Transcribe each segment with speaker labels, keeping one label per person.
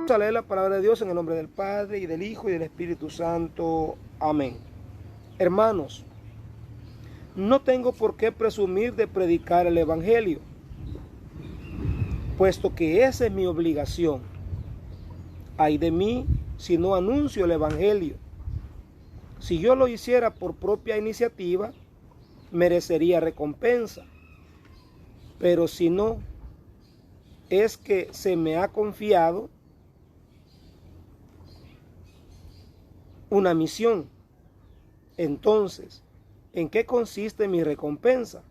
Speaker 1: Vamos a leer la palabra de Dios en el nombre del Padre, y del Hijo, y del Espíritu Santo. Amén. Hermanos, no tengo por qué presumir de predicar el Evangelio, puesto que esa es mi obligación. Ay de mí si no anuncio el Evangelio. Si yo lo hiciera por propia iniciativa, merecería recompensa. Pero si no, es que se me ha confiado una misión. Entonces, ¿en qué consiste mi recompensa?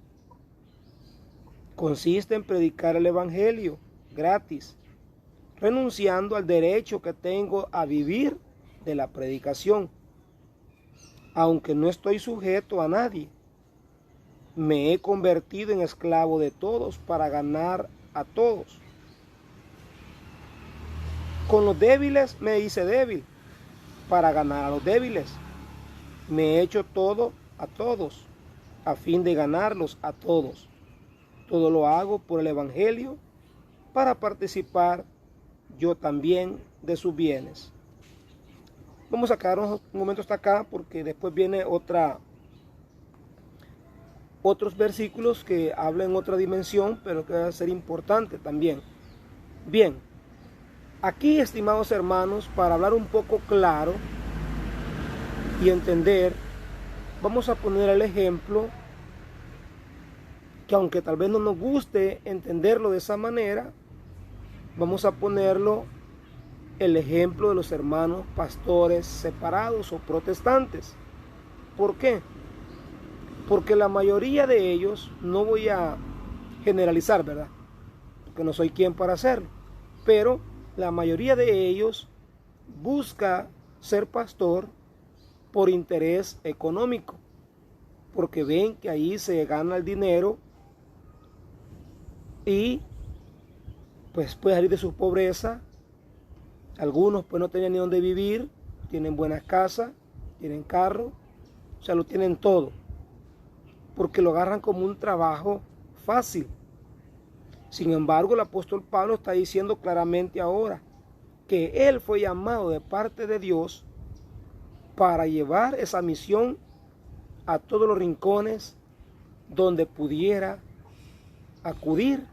Speaker 1: Consiste en predicar el Evangelio gratis, renunciando al derecho que tengo a vivir de la predicación. Aunque no estoy sujeto a nadie, me he convertido en esclavo de todos para ganar a todos. Con los débiles me hice débil para ganar a los débiles. Me he hecho todo a todos a fin de ganarlos a todos. Todo lo hago por el Evangelio para participar yo también de sus bienes. Vamos a quedarnos un momento hasta acá porque después viene otros versículos que hablan en otra dimensión, pero que va a ser importante también. Bien, aquí, estimados hermanos, para hablar un poco claro y entender, vamos a poner el ejemplo que, aunque tal vez no nos guste entenderlo de esa manera, vamos a ponerlo el ejemplo de los hermanos pastores separados o protestantes. ¿Por qué? Porque la mayoría de ellos, no voy a generalizar, ¿verdad? Porque no soy quien para hacerlo, pero la mayoría de ellos busca ser pastor por interés económico, porque ven que ahí se gana el dinero y pues puede salir de su pobreza. Algunos pues no tenían ni dónde vivir, tienen buenas casas, tienen carro, o sea, lo tienen todo, porque lo agarran como un trabajo fácil. Sin embargo, el apóstol Pablo está diciendo claramente ahora que él fue llamado de parte de Dios para llevar esa misión a todos los rincones donde pudiera acudir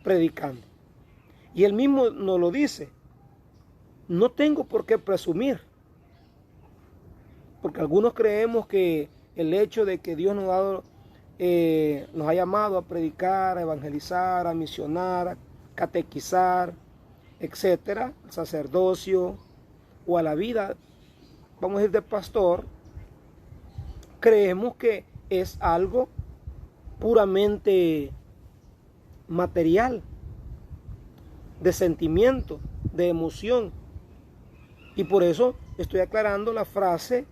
Speaker 1: predicando. Y él mismo nos lo dice: no tengo por qué presumir, porque algunos creemos que el hecho de que Dios nos ha llamado a predicar, a evangelizar, a misionar, a catequizar, etcétera, al sacerdocio o a la vida, vamos a decir, de pastor, creemos que es algo puramente material, de sentimiento, de emoción. Y por eso estoy aclarando la frase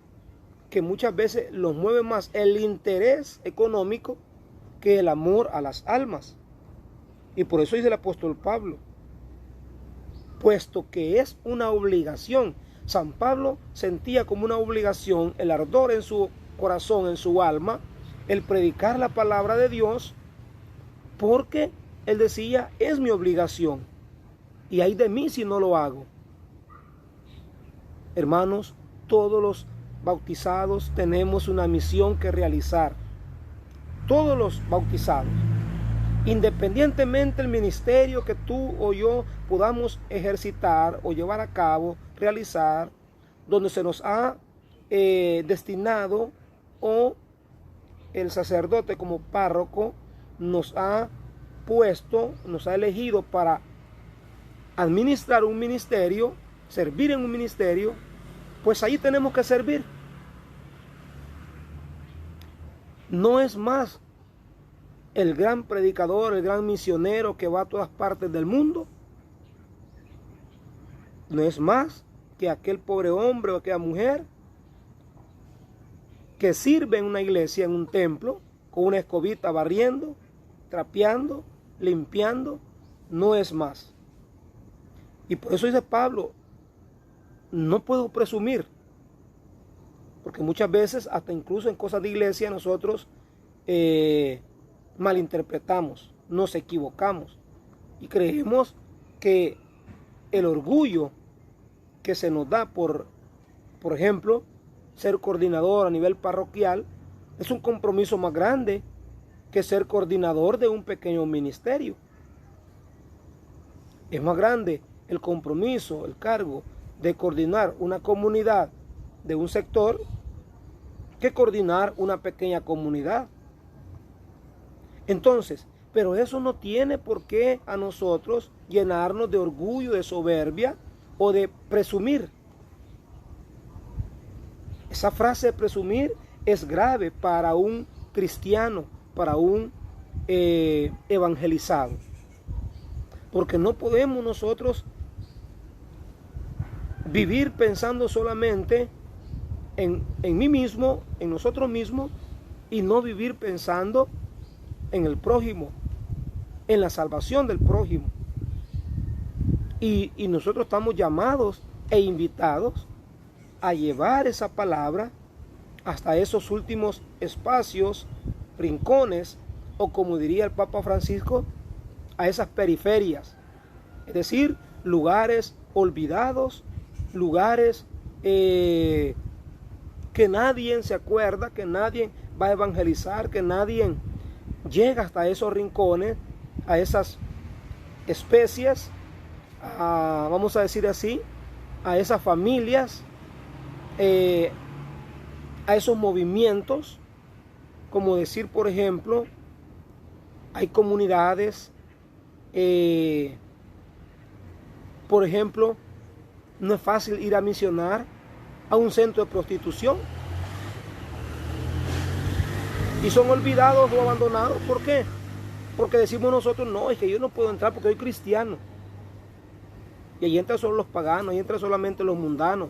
Speaker 1: que muchas veces los mueve más el interés económico que el amor a las almas. Y por eso dice el apóstol Pablo, puesto que es una obligación. San Pablo sentía como una obligación, el ardor en su corazón, en su alma, el predicar la palabra de Dios, porque él decía, es mi obligación, y ay de mí si no lo hago. Hermanos, todos los bautizados tenemos una misión que realizar. Todos los bautizados, independientemente del ministerio que tú o yo podamos ejercitar o llevar a cabo, realizar, donde se nos ha destinado, o el sacerdote como párroco nos ha puesto, nos ha elegido para administrar un ministerio, servir en un ministerio, pues ahí tenemos que servir. No es más el gran predicador, el gran misionero que va a todas partes del mundo. No es más que aquel pobre hombre o aquella mujer que sirve en una iglesia, en un templo, con una escobita barriendo, trapeando, limpiando. No es más. Y por eso dice Pablo, no puedo presumir, porque muchas veces, hasta incluso en cosas de iglesia, nosotros malinterpretamos, nos equivocamos y creemos que el orgullo que se nos da por ejemplo, ser coordinador a nivel parroquial es un compromiso más grande que ser coordinador de un pequeño ministerio. Es más grande el compromiso, el cargo de coordinar una comunidad de un sector que coordinar una pequeña comunidad. Entonces, pero eso no tiene por qué a nosotros llenarnos de orgullo, de soberbia o de presumir. Esa frase de presumir es grave para un cristiano, para un evangelizado. Porque no podemos nosotros vivir pensando solamente en mí mismo, en nosotros mismos, y no vivir pensando en el prójimo, en la salvación del prójimo. Y nosotros estamos llamados e invitados a llevar esa palabra hasta esos últimos espacios, rincones, o como diría el Papa Francisco, a esas periferias, es decir, lugares olvidados, lugares que nadie se acuerda, que nadie va a evangelizar, que nadie llega hasta esos rincones, a esas especies, vamos a decir así, a esas familias, a esos movimientos, como decir, por ejemplo, hay comunidades, por ejemplo, no es fácil ir a misionar a un centro de prostitución. Y son olvidados o abandonados. ¿Por qué? Porque decimos nosotros, no, es que yo no puedo entrar porque soy cristiano. Y ahí entran solo los paganos, ahí entran solamente los mundanos.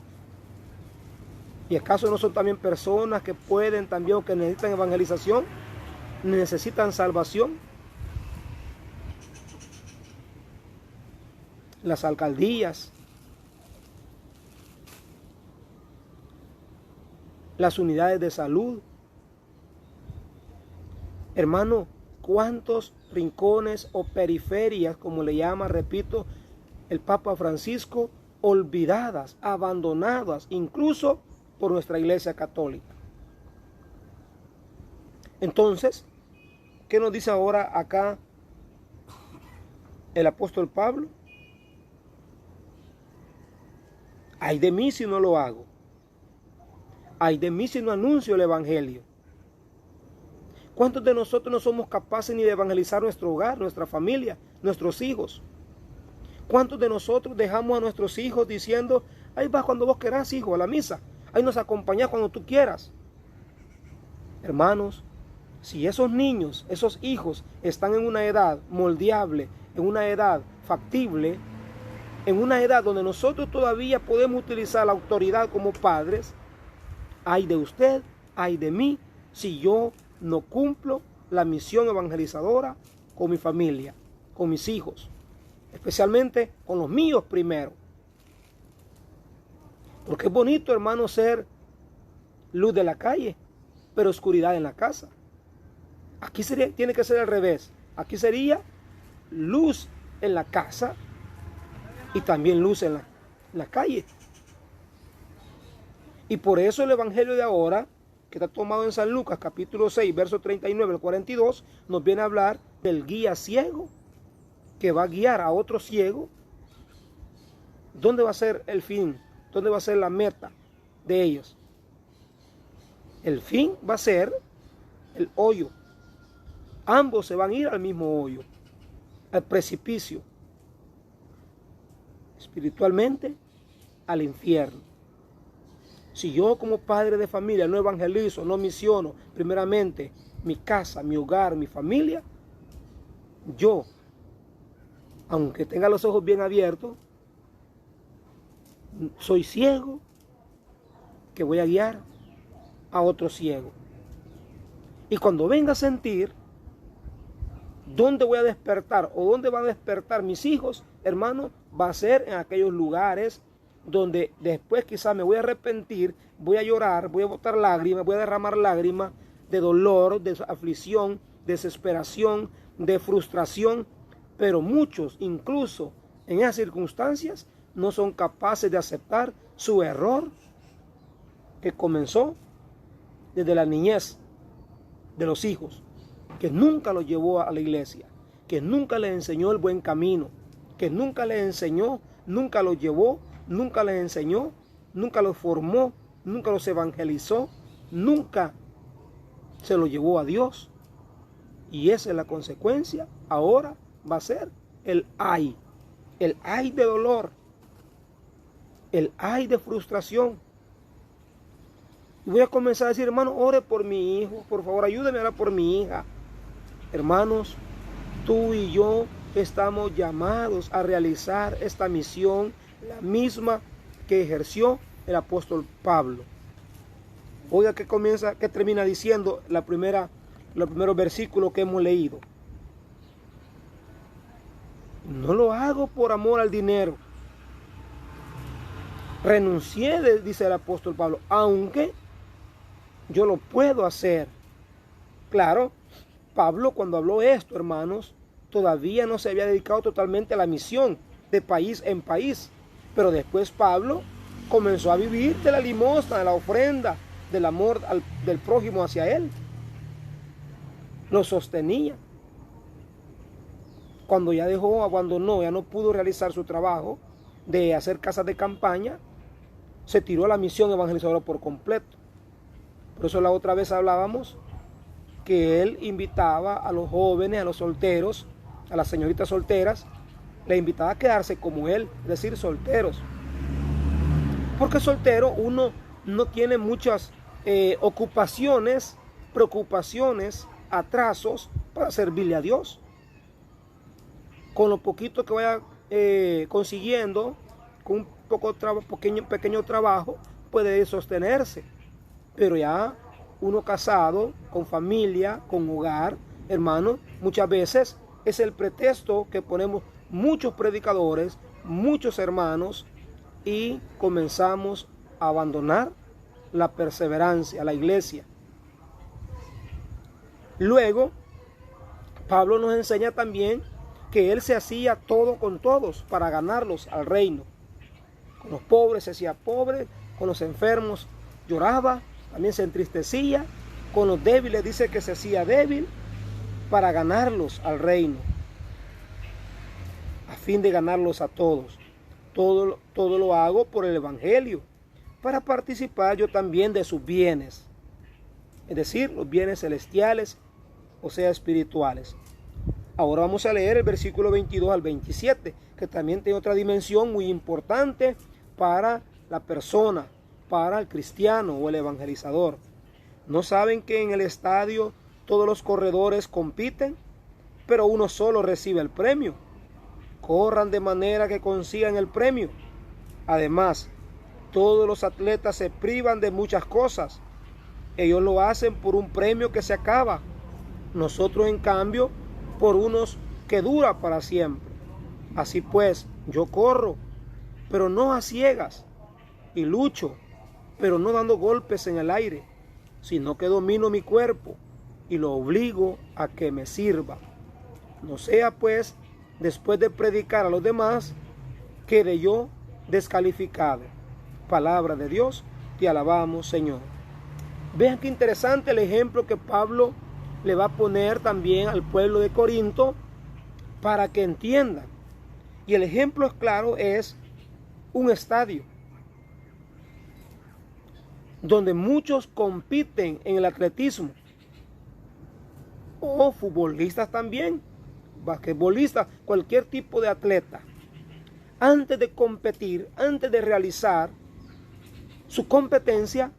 Speaker 1: ¿Y acaso no son también personas que pueden también, o que necesitan evangelización, necesitan salvación? Las alcaldías, las unidades de salud. Hermano, ¿cuántos rincones o periferias, como le llama, repito, el Papa Francisco, olvidadas, abandonadas, incluso por nuestra Iglesia Católica? Entonces, ¿qué nos dice ahora acá el apóstol Pablo? Ay de mí si no lo hago. Ay de mí si no anuncio el evangelio. ¿Cuántos de nosotros no somos capaces ni de evangelizar nuestro hogar, nuestra familia, nuestros hijos? ¿Cuántos de nosotros dejamos a nuestros hijos diciendo, ahí vas cuando vos querás, hijo, a la misa? Ahí nos acompañás cuando tú quieras. Hermanos, si esos niños, esos hijos están en una edad moldeable, en una edad factible, en una edad donde nosotros todavía podemos utilizar la autoridad como padres, ay de usted, ay de mí, si yo no cumplo la misión evangelizadora con mi familia, con mis hijos, especialmente con los míos primero. Porque es bonito, hermano, ser luz de la calle, pero oscuridad en la casa. Aquí tiene que ser al revés. Aquí sería luz en la casa y también luz en la calle. Y por eso el evangelio de ahora, que está tomado en San Lucas, capítulo 6, verso 39 al 42, nos viene a hablar del guía ciego que va a guiar a otro ciego. ¿Dónde va a ser el fin? ¿Dónde va a ser la meta de ellos? El fin va a ser el hoyo. Ambos se van a ir al mismo hoyo, al precipicio. Espiritualmente, al infierno. Si yo como padre de familia no evangelizo, no misiono, primeramente mi casa, mi hogar, mi familia, yo, aunque tenga los ojos bien abiertos, soy ciego que voy a guiar a otro ciego. Y cuando venga a sentir dónde voy a despertar o dónde van a despertar mis hijos, hermano, va a ser en aquellos lugares donde después quizás me voy a arrepentir, voy a llorar, voy a botar lágrimas, voy a derramar lágrimas de dolor, de aflicción, desesperación, de frustración, pero muchos incluso en esas circunstancias no son capaces de aceptar su error que comenzó desde la niñez de los hijos, que nunca los llevó a la iglesia, que nunca les enseñó el buen camino, que nunca les enseñó, nunca los llevó, nunca les enseñó, nunca los formó, nunca los evangelizó, nunca se los llevó a Dios. Y esa es la consecuencia. Ahora va a ser el ay de dolor, el ay de frustración. Y voy a comenzar a decir, hermano, ore por mi hijo, por favor, ayúdeme a orar por mi hija. Hermanos, tú y yo estamos llamados a realizar esta misión, la misma que ejerció el apóstol Pablo. Oiga que termina diciendo los primeros versículos que hemos leído. No lo hago por amor al dinero. Renuncié, dice el apóstol Pablo, aunque yo lo puedo hacer. Claro, Pablo cuando habló esto, hermanos, todavía no se había dedicado totalmente a la misión de país en país. Pero después Pablo comenzó a vivir de la limosna, de la ofrenda, del amor del prójimo hacia él. Lo sostenía. Cuando ya abandonó, ya no pudo realizar su trabajo de hacer casas de campaña, se tiró a la misión evangelizadora por completo. Por eso la otra vez hablábamos que él invitaba a los jóvenes, a los solteros, a las señoritas solteras, le invitaba a quedarse como él, es decir, solteros. Porque soltero uno no tiene muchas ocupaciones, preocupaciones, atrasos para servirle a Dios. Con lo poquito que vaya consiguiendo, con un pequeño trabajo, puede sostenerse. Pero ya uno casado, con familia, con hogar, hermano, muchas veces es el pretexto que ponemos muchos predicadores, muchos hermanos, y comenzamos a abandonar la perseverancia, la iglesia. Luego, Pablo nos enseña también que él se hacía todo con todos para ganarlos al reino. Con los pobres se hacía pobre, con los enfermos lloraba, también se entristecía, con los débiles dice que se hacía débil para ganarlos al reino, a fin de ganarlos a todos. Todo lo hago por el evangelio, para participar yo también de sus bienes, es decir, los bienes celestiales, o sea, espirituales. Ahora vamos a leer el versículo 22 al 27, que también tiene otra dimensión muy importante para la persona, para el cristiano o el evangelizador. ¿No saben que en el estadio todos los corredores compiten, pero uno solo recibe el premio? Corran de manera que consigan el premio. Además, todos los atletas se privan de muchas cosas. Ellos lo hacen por un premio que se acaba. Nosotros, en cambio, por unos que dura para siempre. Así pues, yo corro, pero no a ciegas, y lucho, pero no dando golpes en el aire, sino que domino mi cuerpo y lo obligo a que me sirva. No sea pues, después de predicar a los demás, quede yo descalificado. Palabra de Dios, te alabamos, Señor. Vean qué interesante el ejemplo que Pablo le va a poner también al pueblo de Corinto para que entiendan. Y el ejemplo claro es un estadio donde muchos compiten en el atletismo, o futbolistas también, basquetbolistas, cualquier tipo de atleta. Antes de competir, antes de realizar su competencia,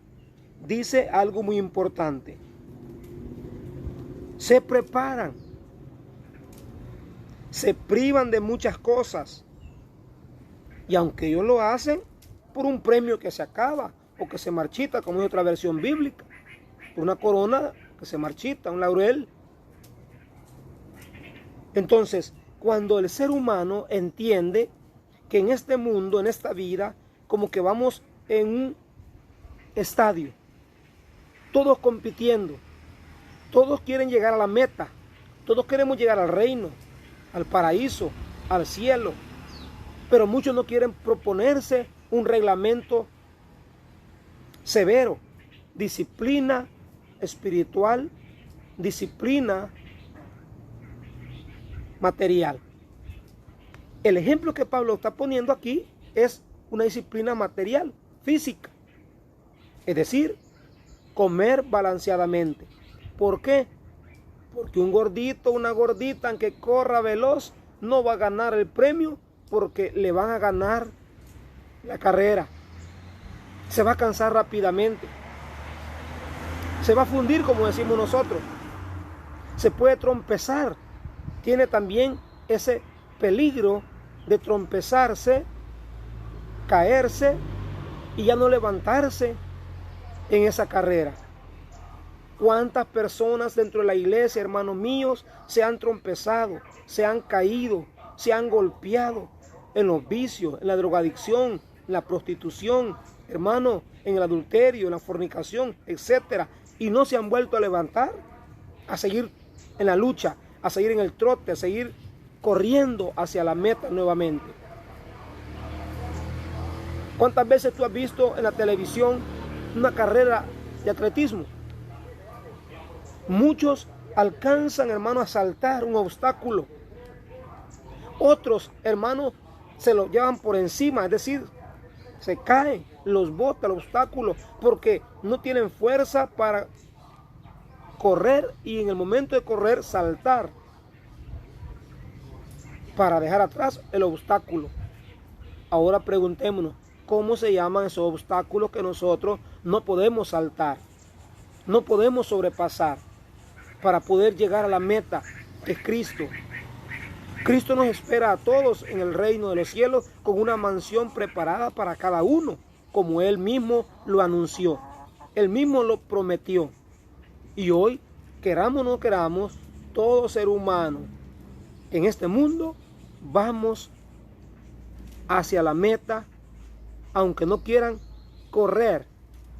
Speaker 1: dice algo muy importante. Se preparan, se privan de muchas cosas, y aunque ellos lo hacen por un premio que se acaba o que se marchita, como es otra versión bíblica, por una corona que se marchita, un laurel. Entonces, cuando el ser humano entiende que en este mundo, en esta vida, como que vamos en un estadio, todos compitiendo, todos quieren llegar a la meta, todos queremos llegar al reino, al paraíso, al cielo. Pero muchos no quieren proponerse un reglamento severo, disciplina espiritual, disciplina material. El ejemplo que Pablo está poniendo aquí es una disciplina material, física. Es decir, comer balanceadamente. ¿Por qué? Porque un gordito, una gordita, aunque corra veloz, no va a ganar el premio porque le van a ganar la carrera. Se va a cansar rápidamente. Se va a fundir, como decimos nosotros. Se puede trompezar. Tiene también ese peligro de trompezarse, caerse y ya no levantarse en esa carrera. ¿Cuántas personas dentro de la iglesia, hermanos míos, se han trompezado, se han caído, se han golpeado en los vicios, en la drogadicción, en la prostitución, hermano, en el adulterio, en la fornicación, etcétera, y no se han vuelto a levantar, a seguir en la lucha, a seguir en el trote, a seguir corriendo hacia la meta nuevamente? ¿Cuántas veces tú has visto en la televisión una carrera de atletismo? Muchos alcanzan, hermano, a saltar un obstáculo. Otros, hermano, se lo llevan por encima, es decir, se caen, los bota el obstáculo porque no tienen fuerza para correr y en el momento de correr saltar para dejar atrás el obstáculo. Ahora preguntémonos, ¿cómo se llaman esos obstáculos que nosotros no podemos saltar, no podemos sobrepasar para poder llegar a la meta que es Cristo? Cristo nos espera a todos en el reino de los cielos con una mansión preparada para cada uno, como Él mismo lo anunció. Él mismo lo prometió. Y hoy, queramos o no queramos, todo ser humano en este mundo vamos hacia la meta, aunque no quieran correr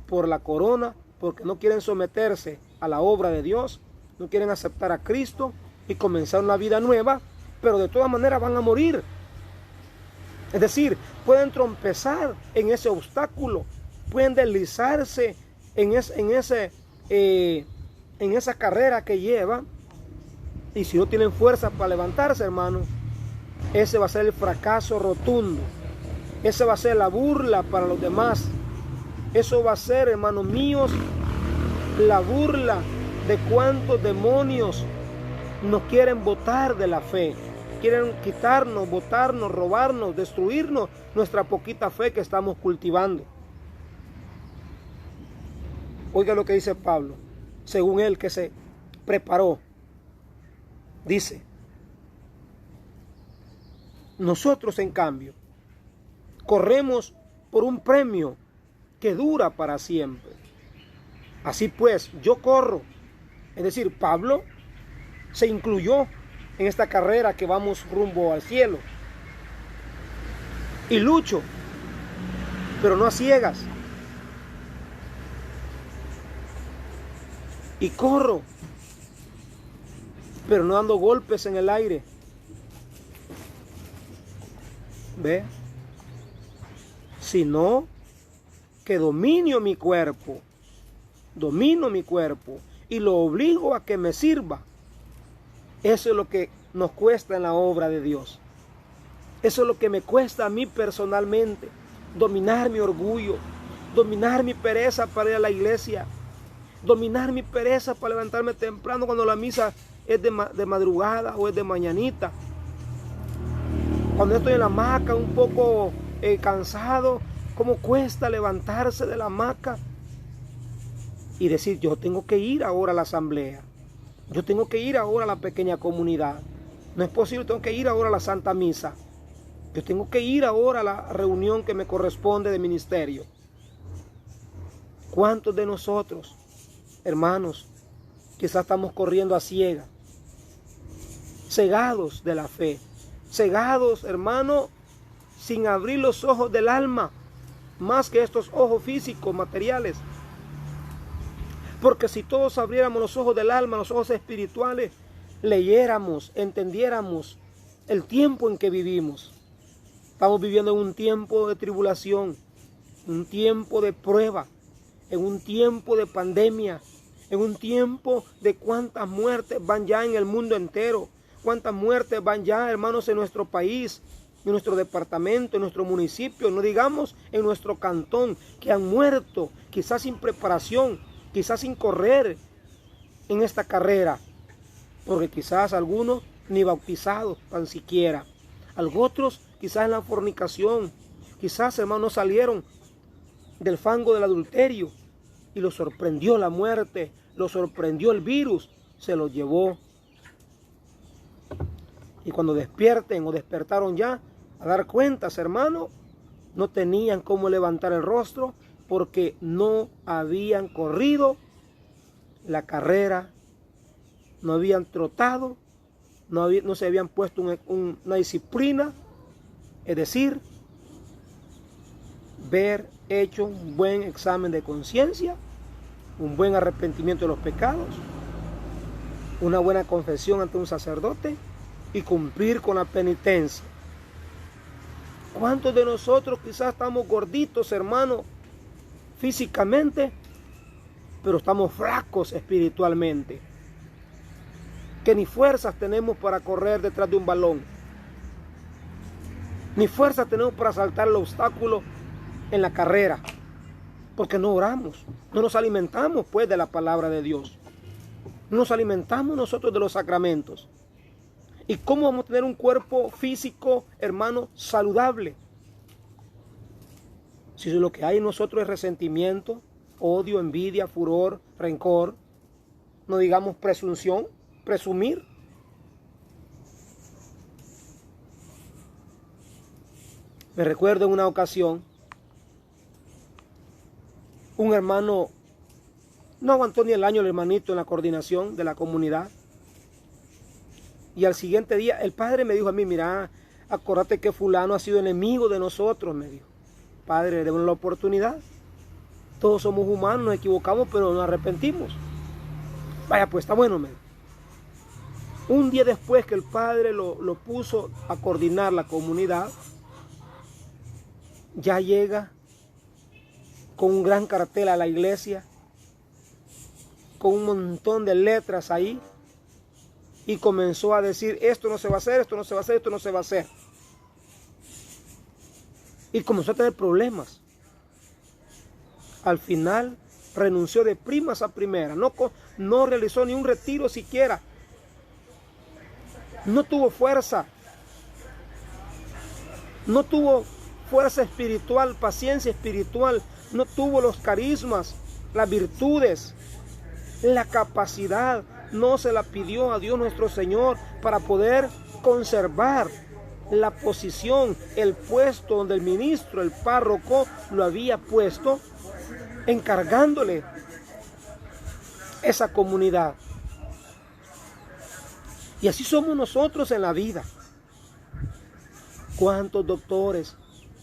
Speaker 1: por la corona, porque no quieren someterse a la obra de Dios, no quieren aceptar a Cristo y comenzar una vida nueva, pero de todas maneras van a morir. Es decir, pueden trompezar en ese obstáculo, pueden deslizarse en esa carrera que lleva, y si no tienen fuerza para levantarse, hermano, ese va a ser el fracaso rotundo. Ese va a ser la burla para los demás. Eso va a ser, hermanos míos, la burla de cuántos demonios nos quieren botar de la fe. Quieren quitarnos, botarnos, robarnos, destruirnos nuestra poquita fe que estamos cultivando. Oiga lo que dice Pablo, según él que se preparó. Dice, nosotros en cambio corremos por un premio que dura para siempre. Así pues, yo corro. Es decir, Pablo se incluyó en esta carrera que vamos rumbo al cielo. Y lucho, pero no a ciegas. Y corro, pero no dando golpes en el aire. ¿Ve? Sino que domino mi cuerpo y lo obligo a que me sirva. Eso es lo que nos cuesta en la obra de Dios. Eso es lo que me cuesta a mí personalmente, dominar mi orgullo, dominar mi pereza para ir a la iglesia, dominar mi pereza para levantarme temprano cuando la misa es de madrugada o es de mañanita. Cuando estoy en la hamaca un poco cansado, ¿cómo cuesta levantarse de la hamaca y decir, yo tengo que ir ahora a la asamblea? Yo tengo que ir ahora a la pequeña comunidad. No es posible, tengo que ir ahora a la Santa Misa. Yo tengo que ir ahora a la reunión que me corresponde de ministerio. ¿Cuántos de nosotros, hermanos, quizás estamos corriendo a ciegas, cegados de la fe, cegados, hermano, sin abrir los ojos del alma, más que estos ojos físicos, materiales? Porque si todos abriéramos los ojos del alma, los ojos espirituales, leyéramos, entendiéramos el tiempo en que vivimos. Estamos viviendo en un tiempo de tribulación, un tiempo de prueba, en un tiempo de pandemia, en un tiempo de cuántas muertes van ya en el mundo entero, cuántas muertes van ya, hermanos, en nuestro país, en nuestro departamento, en nuestro municipio, no digamos en nuestro cantón, que han muerto, quizás sin preparación, quizás sin correr en esta carrera, porque quizás algunos ni bautizados tan siquiera, otros quizás en la fornicación, quizás, hermanos, salieron del fango del adulterio y los sorprendió la muerte, los sorprendió el virus, se los llevó. Y cuando despierten o despertaron ya a dar cuentas, hermano, no tenían cómo levantar el rostro porque no habían corrido la carrera, no habían trotado, no se habían puesto una disciplina, es decir, ver hecho un buen examen de conciencia, un buen arrepentimiento de los pecados, una buena confesión ante un sacerdote y cumplir con la penitencia. ¿Cuántos de nosotros quizás estamos gorditos, hermano, físicamente, pero estamos flacos espiritualmente? Que ni fuerzas tenemos para correr detrás de un balón, ni fuerzas tenemos para saltar el obstáculo en la carrera, porque no oramos, no nos alimentamos pues de la palabra de Dios, no nos alimentamos nosotros de los sacramentos. ¿Y cómo vamos a tener un cuerpo físico, hermano, saludable? Si lo que hay en nosotros es resentimiento, odio, envidia, furor, rencor, no digamos presunción, presumir. Me recuerdo en una ocasión, un hermano, no aguantó ni el año el hermanito en la coordinación de la comunidad. Y al siguiente día el padre me dijo a mí, mira, acuérdate que fulano ha sido enemigo de nosotros, me dijo. Padre, démosle la oportunidad. Todos somos humanos, nos equivocamos, pero nos arrepentimos. Vaya, pues está bueno, me dijo. Un día después que el padre lo puso a coordinar la comunidad, ya llega con un gran cartel a la iglesia, con un montón de letras ahí, y comenzó a decir, esto no se va a hacer, esto no se va a hacer, esto no se va a hacer. Y comenzó a tener problemas. Al final renunció de primas a primera, no realizó ni un retiro siquiera. No tuvo fuerza, no tuvo fuerza espiritual, paciencia espiritual, no tuvo los carismas, las virtudes, la capacidad, no se la pidió a Dios nuestro Señor para poder conservar la posición, el puesto donde el ministro, el párroco, lo había puesto, encargándole esa comunidad. Y así somos nosotros en la vida. ¿Cuántos doctores,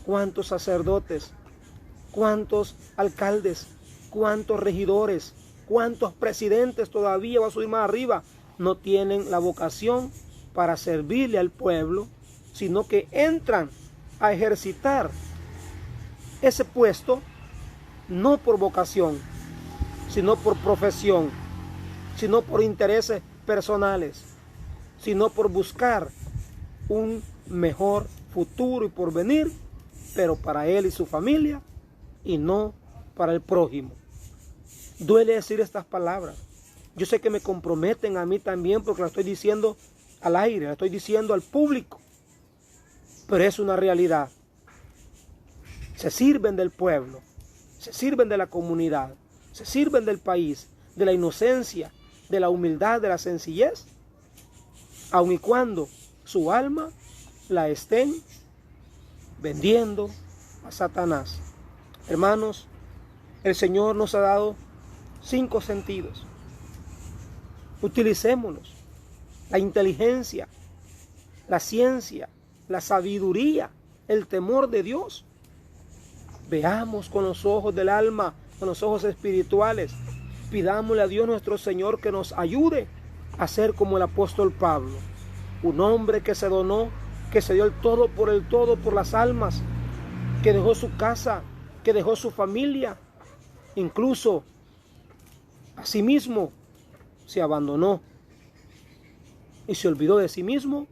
Speaker 1: cuántos sacerdotes, cuántos alcaldes, cuántos regidores, cuántos presidentes todavía, va a subir más arriba, no tienen la vocación para servirle al pueblo, sino que entran a ejercitar ese puesto no por vocación, sino por profesión, sino por intereses personales, sino por buscar un mejor futuro y porvenir, pero para él y su familia, y no para el prójimo. Duele decir estas palabras. Yo sé que me comprometen a mí también porque la estoy diciendo al aire, la estoy diciendo al público, pero es una realidad. Se sirven del pueblo, se sirven de la comunidad, se sirven del país, de la inocencia, de la humildad, de la sencillez, aun y cuando su alma la estén vendiendo a Satanás. Hermanos, el Señor nos ha dado 5 sentidos. Utilicémonos. La inteligencia, la ciencia, la sabiduría, el temor de Dios. Veamos con los ojos del alma, con los ojos espirituales. Pidámosle a Dios nuestro Señor que nos ayude a ser como el apóstol Pablo, un hombre que se donó, que se dio el todo por las almas, que dejó su casa, que dejó su familia, incluso a sí mismo se abandonó y se olvidó de sí mismo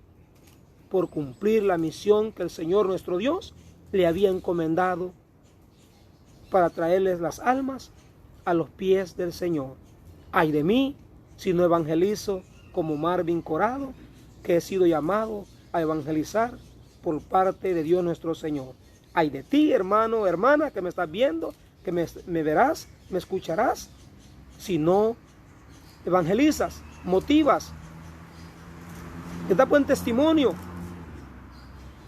Speaker 1: por cumplir la misión que el Señor nuestro Dios le había encomendado para traerles las almas a los pies del Señor. Ay de mí si no evangelizo como Marvin Corado, que he sido llamado a evangelizar por parte de Dios nuestro Señor. Ay de ti, hermano, hermana, que me estás viendo, que me verás, me escucharás, si no evangelizas, motivas, que da buen testimonio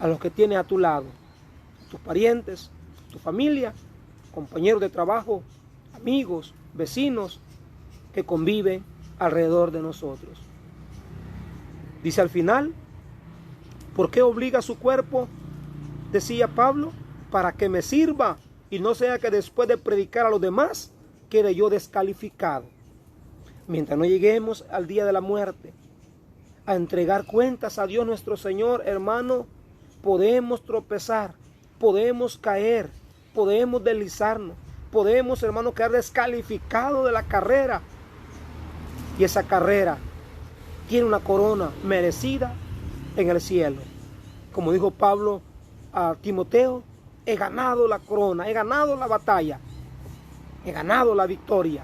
Speaker 1: a los que tienes a tu lado, tus parientes, tu familia, compañeros de trabajo, amigos, vecinos que conviven alrededor de nosotros. Dice al final, ¿por qué obliga su cuerpo? Decía Pablo, para que me sirva y no sea que después de predicar a los demás quede yo descalificado. Mientras no lleguemos al día de la muerte, a entregar cuentas a Dios nuestro Señor, hermano, podemos tropezar, podemos caer, podemos deslizarnos, podemos, hermano, quedar descalificados de la carrera. Y esa carrera tiene una corona merecida en el cielo. Como dijo Pablo a Timoteo, he ganado la corona, he ganado la batalla, he ganado la victoria,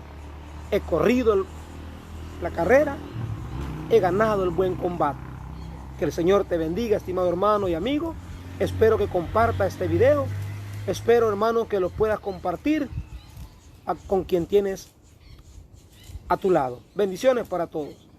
Speaker 1: he corrido la carrera, he ganado el buen combate. Que el Señor te bendiga, estimado hermano y amigo. Espero que comparta este video. Espero, hermano, que lo puedas compartir con quien tienes a tu lado. Bendiciones para todos.